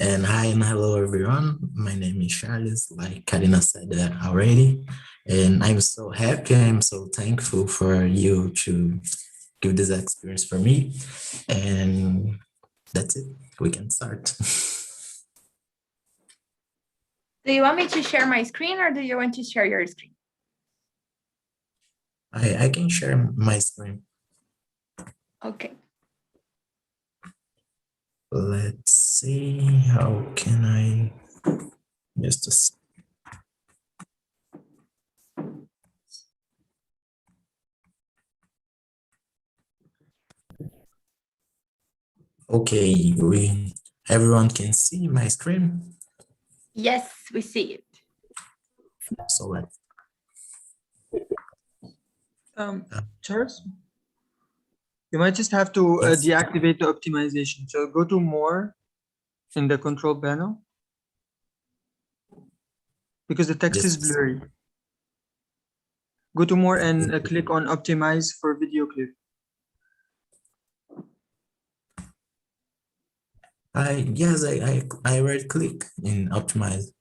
And hi and hello everyone. My name is Charles, like Karina said already. And I'm so happy, I'm so thankful for you to give this experience for me. And that's it. We can start. Do you want me to share my screen or do you want to share your screen? I can share my screen. Okay. Let's see, how can I just a sec. Okay, everyone can see my screen. Yes, we see it. So let's Charles, you might just have to Yes. deactivate the optimization. So go to more in the control panel because the text is Just- blurry. Go to more and click on optimize for video clip. I right click in optimize.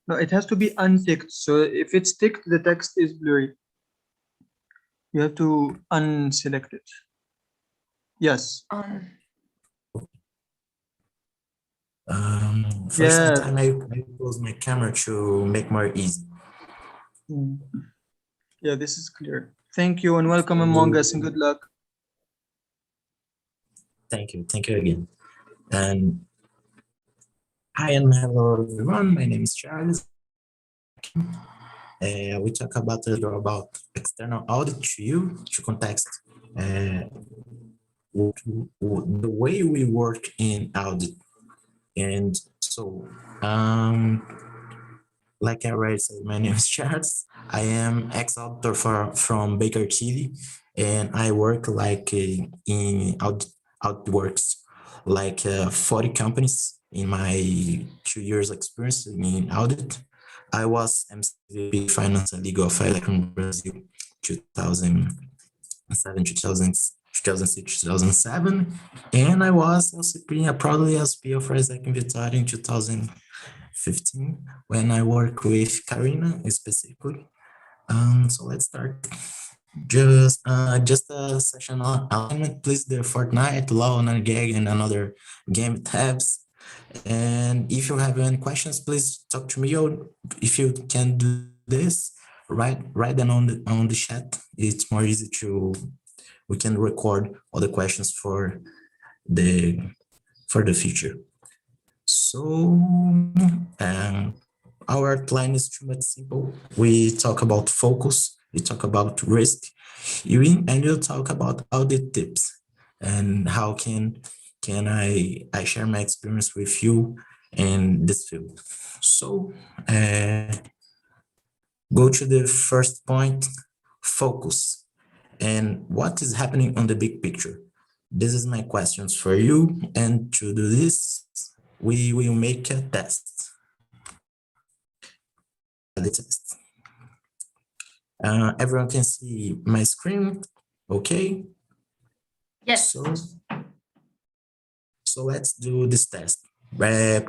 No, it has to be unticked. So if it's ticked, the text is blurry. You have to unselect it. Yes. For Yeah. some time I close my camera to make more easy. Yeah, this is clear. Thank you and welcome among us and good luck. Thank you again. And hi and hello everyone. My name is Charles. We talk about external audit to you to context the way we work in audit. And so, like I already said, my name is Charles. I am ex-auditor from Baker Tilly, and I work like in Outworks, like 40 companies in my 2 years experience in audit. I was MCVP Finance and Legal of Electron Brazil 2007, 2006, 2007, and I was LCP, proudly LCP of Executive Vitória in 2015 when I work with Karina specifically. So let's start. Just a session on alignment, please. The Fortnite, Law, and Gag, and another game tabs. And if you have any questions, please talk to me. Or if you can do this, write them on the chat. It's more easy we can record all the questions for the future. So our outline is too much simple. We talk about focus, we talk about risk, and we'll talk about audit tips and how can I share my experience with you in this field. So go to the first point, focus. And what is happening on the big picture? This is my questions for you. And to do this, we will make a test. The test. Everyone can see my screen, okay? Yes. So let's do this test.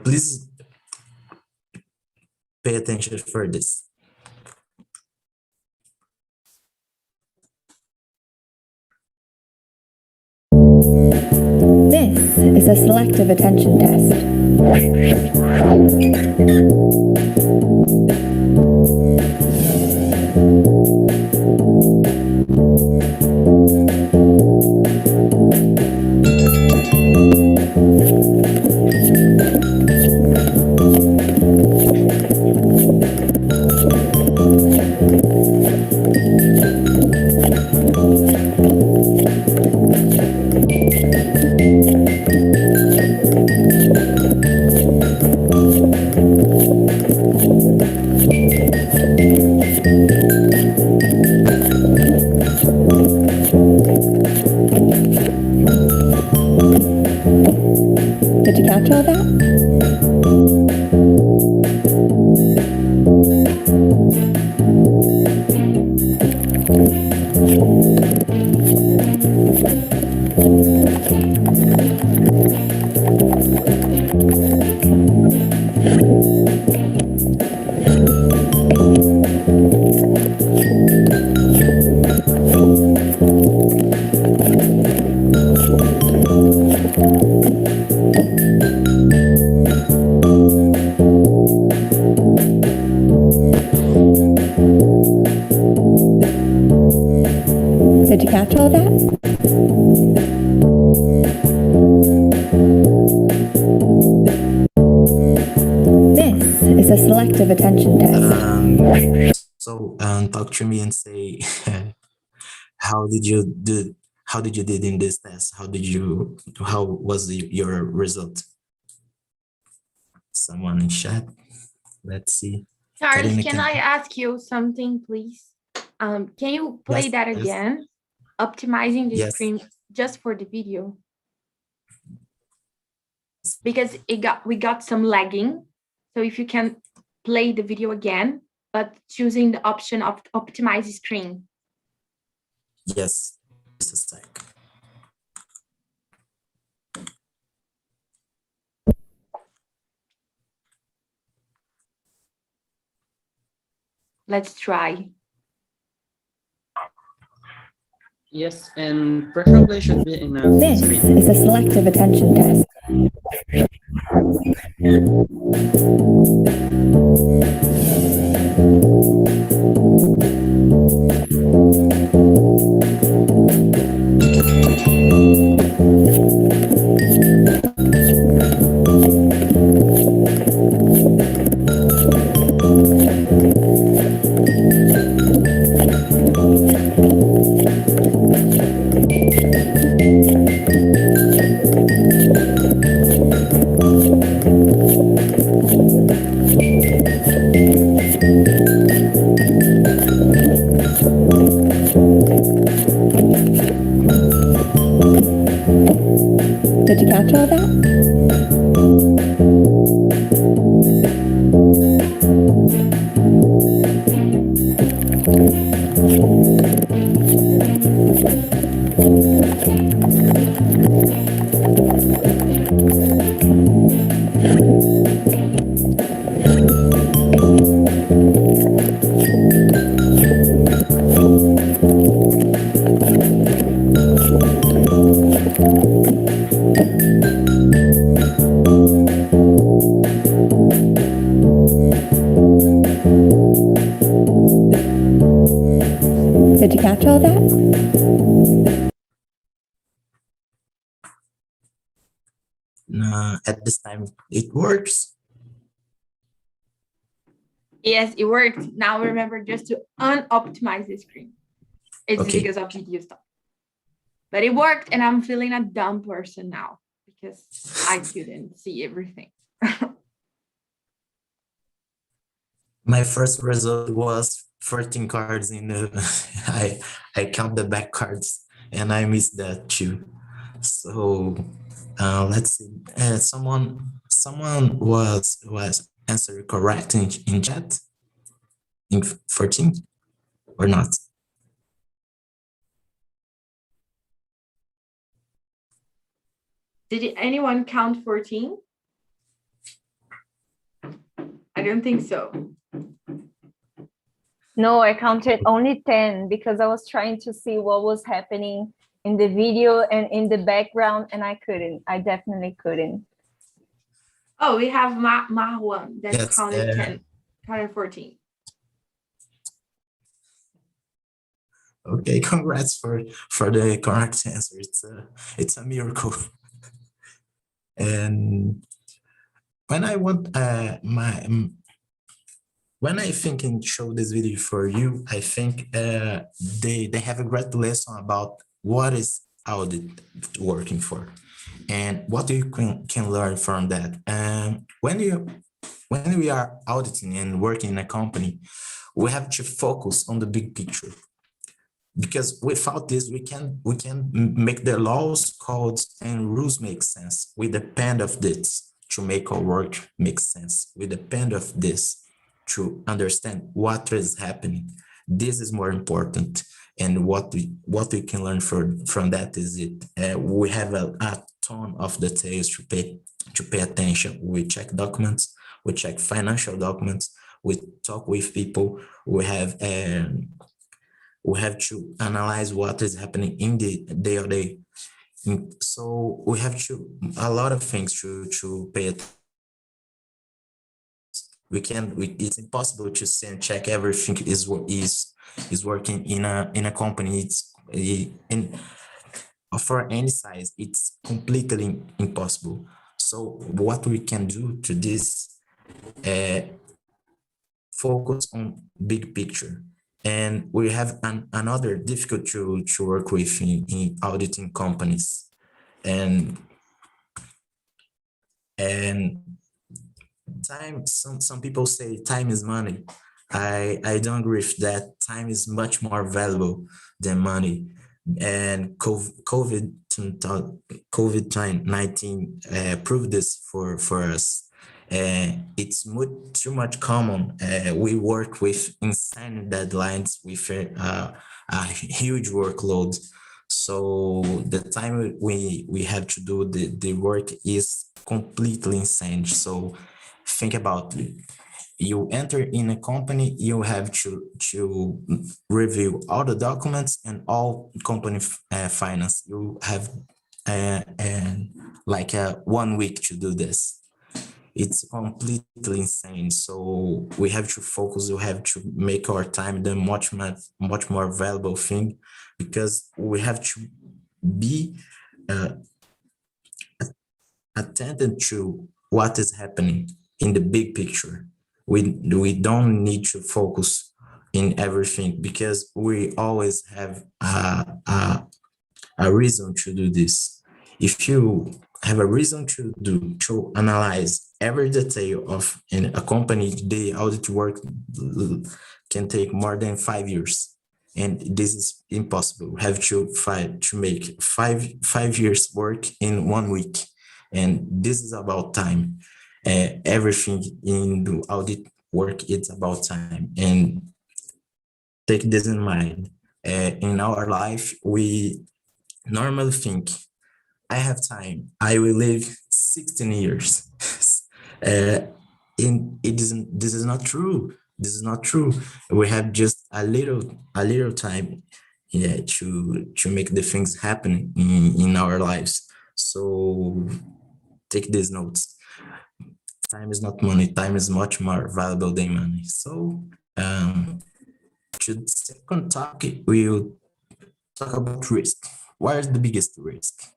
Please pay attention for this. This is a selective attention test. Did you catch all that? a selective attention test. Talk to me and say, how did you do? How did you did in this test? How was your result? Someone in chat. Let's see. Charles, Karina, can I ask you something, please? Can you play Yes, that yes. again? Optimizing the Yes. screen just for the video. Because we got some lagging. So if you can play the video again, but choosing the option of optimize screen. Yes. Just a sec. Let's try. Yes, and pressure play should be enough This screen. is a selective attention test. Did you catch all that? Did you catch all that? At this time, it works. Yes, it worked. Now remember just to unoptimize the screen. It's Okay. because of video stop. But it worked, and I'm feeling a dumb person now because I couldn't see everything. My first result was 14 cards in the I count the back cards and I missed that too. So let's see. Someone was answered correct in chat in 14 or not? Did anyone count 14? I don't think so. No, I counted only 10 because I was trying to see what was happening in the video and in the background, and I couldn't. I definitely couldn't. Oh, we have Marwan that Yes, counted 10, counted 14. Okay, congrats for the correct answer. It's a miracle. And when I want when I think and show this video for you, I think they have a great lesson about what is audit working for and what you can learn from that. When we are auditing and working in a company, we have to focus on the big picture. Because without this, we can make the laws, codes, and rules make sense. We depend of this to make our work make sense. We depend of this to understand what is happening. This is more important, and what we can learn from that is we have a ton of details to pay attention. We check documents, we check financial documents, we talk with people, we have to analyze what is happening in the day-to-day. So we have a lot of things to pay attention. It's impossible to say and check everything is working in a company. For any size, it's completely impossible. So what we can do to this, focus on big picture. And we have another difficult to work with in auditing companies. And time, some people say time is money. I don't agree with that. Time is much more valuable than money. And COVID-19 proved this for us. It's too much common. We work with insane deadlines with a huge workload. So the time we have to do the work is completely insane. So think about it. You enter in a company, you have to review all the documents and all company finance. You have like 1 week to do this. It's completely insane. So we have to focus. We have to make our time the much more valuable thing, because we have to be attentive to what is happening in the big picture. We don't need to focus in everything, because we always have a reason to do this. If you have a reason to analyze every detail of in a company, the audit work can take more than 5 years. And this is impossible. We have to make five years work in 1 week. And this is about time. Everything in the audit work, it's about time. And take this in mind. In our life, we normally think, I have time, I will live 16 years. This is not true. This is not true. We have just a little time, yeah, to make the things happen in our lives. So take these notes. Time is not money. Time is much more valuable than money. So to the second topic, we'll talk about risk. What is the biggest risk?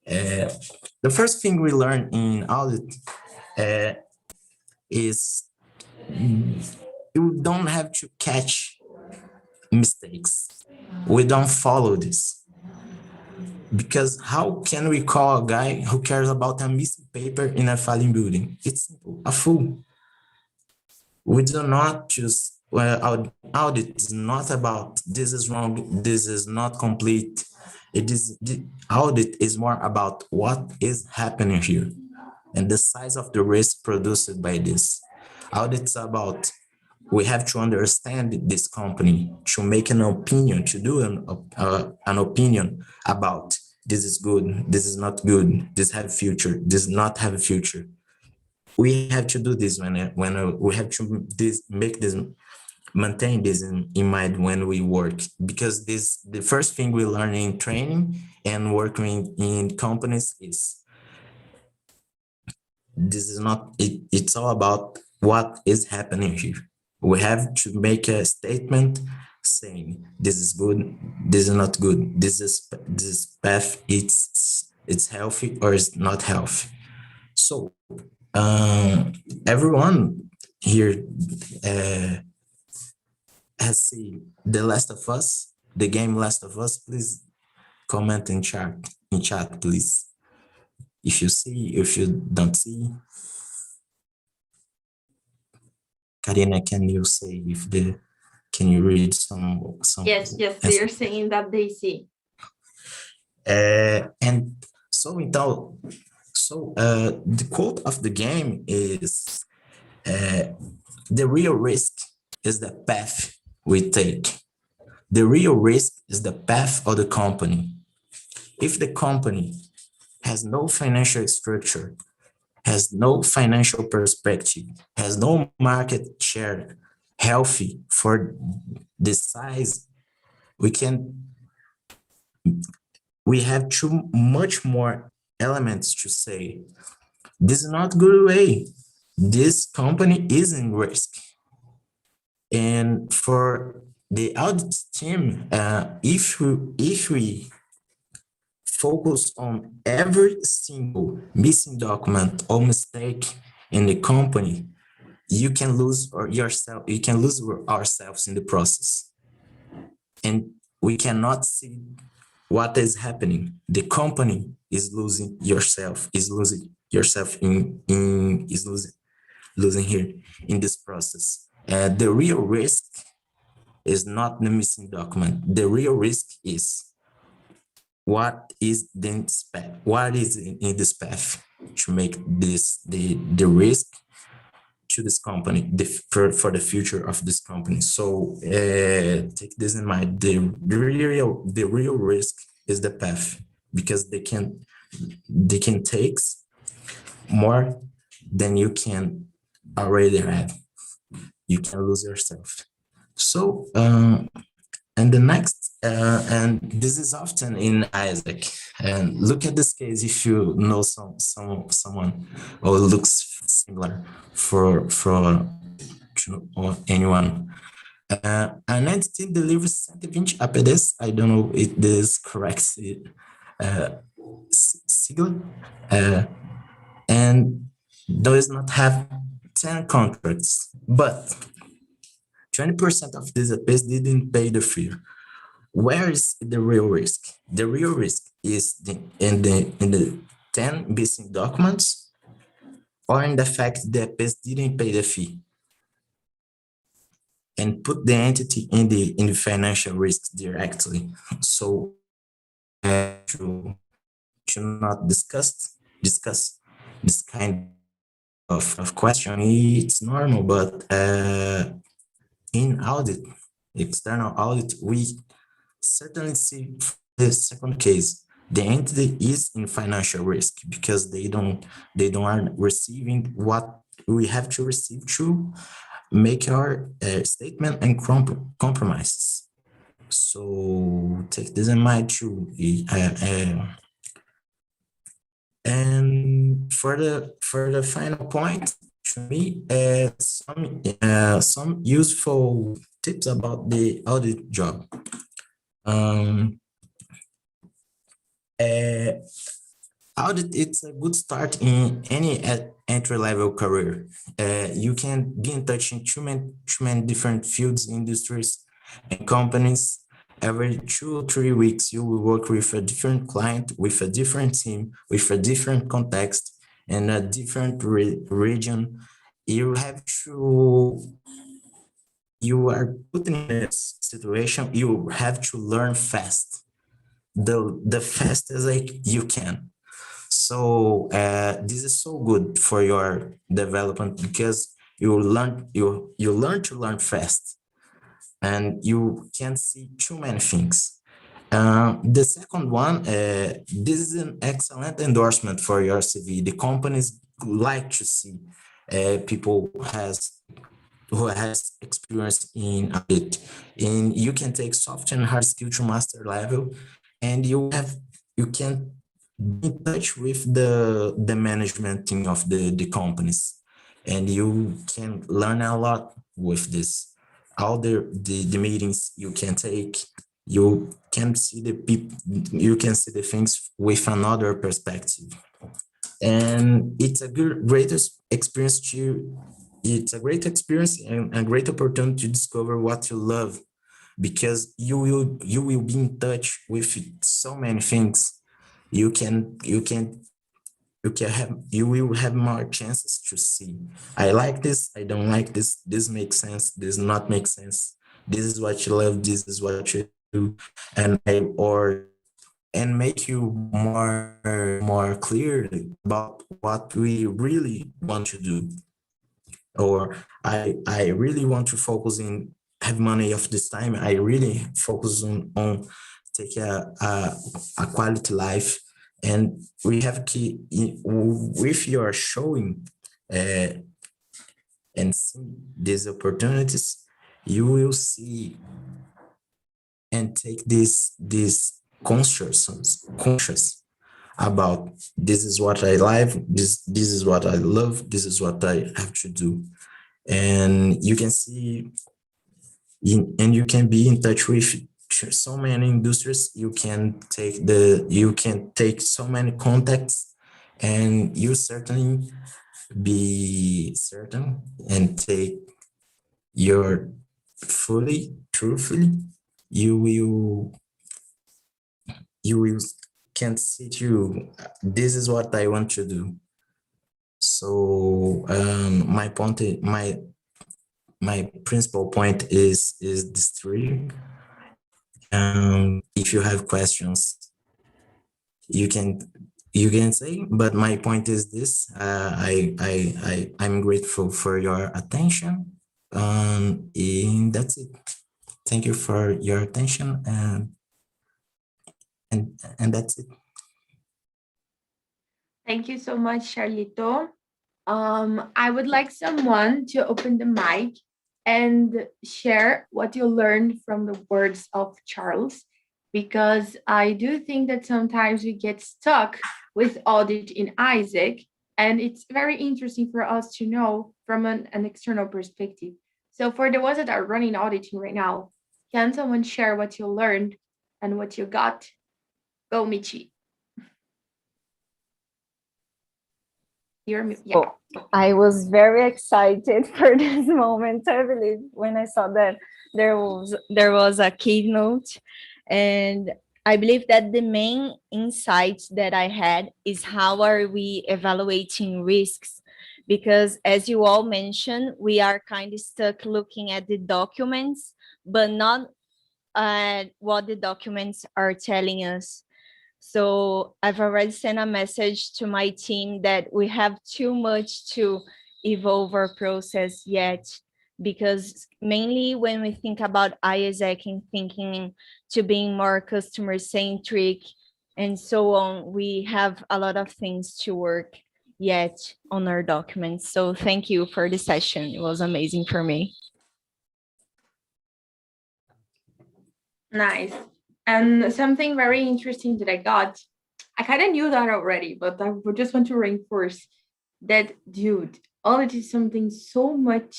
The first thing we learn in audit is you don't have to catch mistakes. We don't follow this. Because how can we call a guy who cares about a missing paper in a failing building? It's a fool. We do not choose, well, audit is not about this is wrong, this is not complete. The audit is more about what is happening here and the size of the risk produced by this. Audit's about, we have to understand this company to make an opinion, to do an opinion about this is good, this is not good, this have future, this not have a future. We have to do this when we have to maintain this in mind when we work, because the first thing we learn in training and working in companies is this is not it, it's all about what is happening here. We have to make a statement saying this is good, this is not good, this path it's healthy or it's not healthy. So everyone here has seen The Last of Us, the game Last of Us. Please comment in chat, please. If you see, if you don't see. Karina, can you say can you read some? Yes, they are saying that they see. And so the quote of the game is, the real risk is the path we take. The real risk is the path of the company. If the company has no financial structure, has no financial perspective, has no market share healthy for the size, we have too much more elements to say, this is not good way. This company is in risk. And for the audit team, if we focus on every single missing document or mistake in the company, you can lose yourself, you can lose ourselves in the process, and we cannot see what is happening. The company is losing yourself, losing here in this process. The real risk is not the missing document. The real risk is what is in this path to make this the risk to this company, for the future of this company. So take this in mind. The real risk is the path, because they can take more than you can already have. You can lose yourself. So and the next, and this is often in Isaac. And look at this case if you know someone or looks similar for or anyone. An entity delivers 120 APDs. I don't know if this correct sigla, and does not have 10 contracts, but 20% of these APs didn't pay the fee. Where is the real risk? The real risk is in the 10 missing documents, or in the fact that APs didn't pay the fee, and put the entity in the financial risk directly. So to not discuss this kind of question, it's normal, but in audit, external audit, we certainly see the second case. The entity is in financial risk because they don't are receiving what we have to receive to make our statement and compromises. So take this in mind too. And for the final point, to me, some useful tips about the audit job. Audit, it's a good start in any entry-level career. You can be in touch in too many different fields, industries, and companies. Every 2 or 3 weeks, you will work with a different client, with a different team, with a different context, and a different region. You are put in a situation, you have to learn fast, the fastest you can. So this is so good for your development, because you learn to learn fast, and you can see too many things. The second one, this is an excellent endorsement for your CV. The companies like to see people who has experience in audit, and you can take soft and hard skill to master level, and you can be in touch with the management team of the companies, and you can learn a lot with this. All the meetings you can take, you can see the people, you can see the things with another perspective, and it's a great experience it's a great experience and a great opportunity to discover what you love, because you will be in touch with so many things. You will have more chances to see, I like this, I don't like this makes sense, this not make sense, this is what you love, this is what you do, and make you more clear about what we really want to do. Or I really want to focus in have money of this time, I really focus on take a quality life. And we have if you are showing and see these opportunities, you will see and take this conscious about this is what I like, this is what I love, this is what I have to do. And you can see and you can be in touch with so many industries. You can take so many contacts, and you certainly be certain and take your fully, truthfully, you will can't see to this is what I want to do. So my point, my principal point is this three. If you have questions, you can say, but my point is this. I'm grateful for your attention. And that's it. Thank you for your attention, and that's it. Thank you so much, Charlito. I would like someone to open the mic and share what you learned from the words of Charles, because I do think that sometimes we get stuck with audit in Isaac, and it's very interesting for us to know from an external perspective. So for the ones that are running auditing right now, can someone share what you learned and what you got? Go, Michi. Yeah. Oh, I was very excited for this moment, I believe, when I saw that there was a keynote. And I believe that the main insights that I had is how are we evaluating risks? Because as you all mentioned, we are kind of stuck looking at the documents, but not at what the documents are telling us. So I've already sent a message to my team that we have too much to evolve our process yet, because mainly when we think about Isaac and thinking to being more customer centric and so on, we have a lot of things to work yet on our documents. So thank you for the session. It was amazing for me. Nice. And something very interesting that I got, I kind of knew that already, but I just want to reinforce that, dude, audit is something so like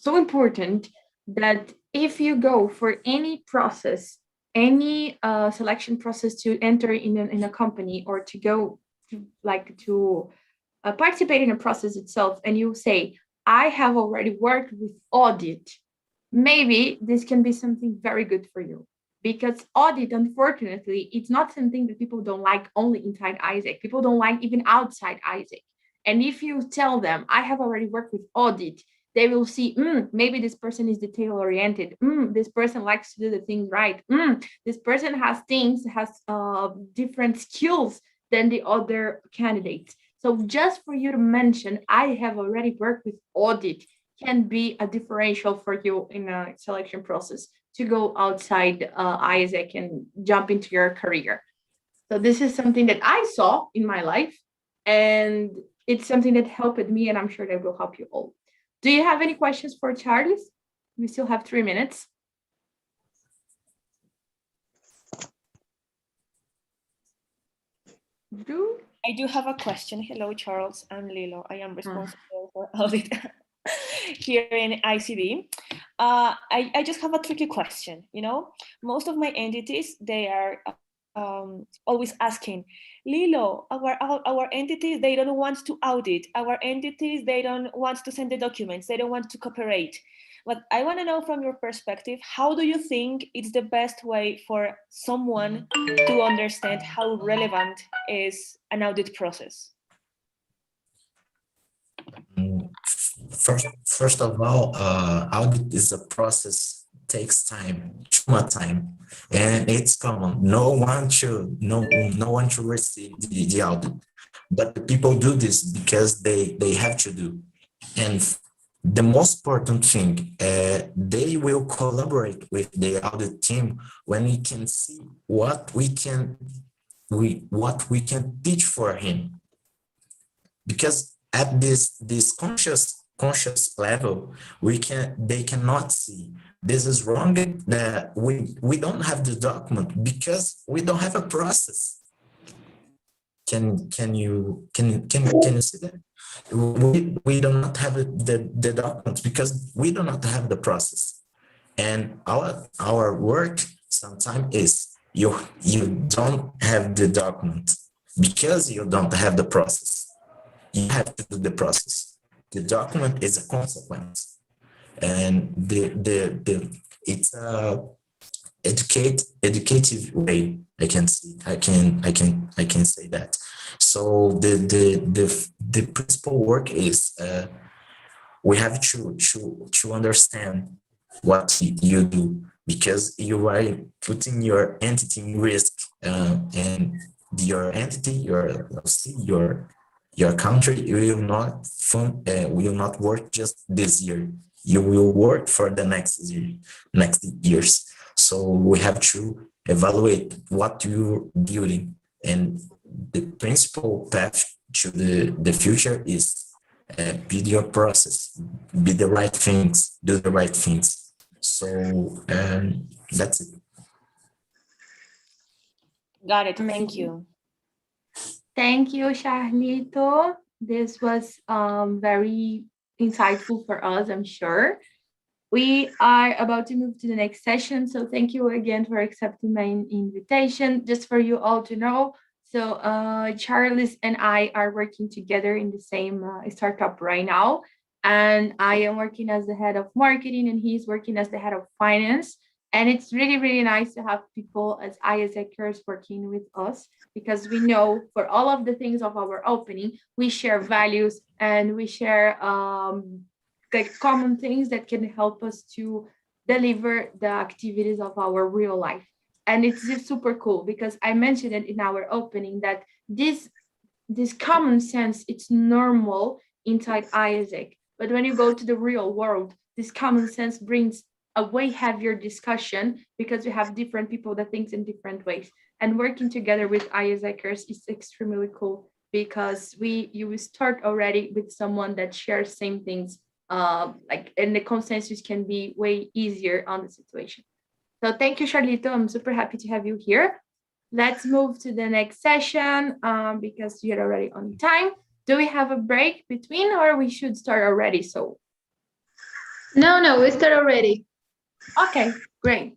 so important that if you go for any process, any selection process to enter in a company or to go to participate in a process itself, and you say, I have already worked with audit, maybe this can be something very good for you, because audit, unfortunately, it's not something that people don't like only inside Isaac. People don't like even outside Isaac. And if you tell them, I have already worked with audit, they will see, maybe this person is detail oriented. This person likes to do the things right. This person has different skills than the other candidates. So just for you to mention, I have already worked with audit, can be a differential for you in a selection process to go outside Isaac and jump into your career. So this is something that I saw in my life, and it's something that helped me, and I'm sure that will help you all. Do you have any questions for Charles? We still have 3 minutes. I do have a question. Hello, Charles. I'm Lilo. I am responsible for audit here in ICB. I just have a tricky question. You know, most of my entities, they are always asking, Lilo, our entities, they don't want to audit. Our entities, they don't want to send the documents. They don't want to cooperate. But I want to know from your perspective, how do you think it's the best way for someone to understand how relevant is an audit process? First of all, audit is a process, takes time, too much time, and it's common. No one should receive the audit, but the people do this because they have to do. And the most important thing, they will collaborate with the audit team when we can see what we can teach for him, because at this conscious level, they cannot see this is wrong, that we don't have the document because we don't have a process. Can you see that? We do not have the documents because we do not have the process. And our work sometimes is you don't have the document because you don't have the process. you have to do the process. The document is a consequence, and it's a educative way. I can say that. So the principal work is we have to understand what you do, because you are putting your entity in risk, and your entity, your country will not work just this year. You will work for the next years. So we have to evaluate what you're building, and the principal path to the future is build your process, be the right things, do the right things. So that's it. Got it. Thank Amazing. you. Thank you, Charlito. This was very insightful for us, I'm sure. We are about to move to the next session. So thank you again for accepting my invitation. Just for you all to know, so Charles and I are working together in the same startup right now. And I am working as the head of marketing and he's working as the head of finance. And it's really, really nice to have people as ISACers working with us, because we know for all of the things of our opening, we share values and we share like common things that can help us to deliver the activities of our real life. And it's just super cool, because I mentioned it in our opening that this common sense, it's normal inside ISAC. But when you go to the real world, this common sense brings a way heavier discussion, because we have different people that think in different ways. And working together with ISACers is extremely cool, because you will start already with someone that shares same things, and the consensus can be way easier on the situation. So thank you, Charlito. I'm super happy to have you here. Let's move to the next session because you're already on time. Do we have a break between, or we should start already? So No, we start already. okay, great.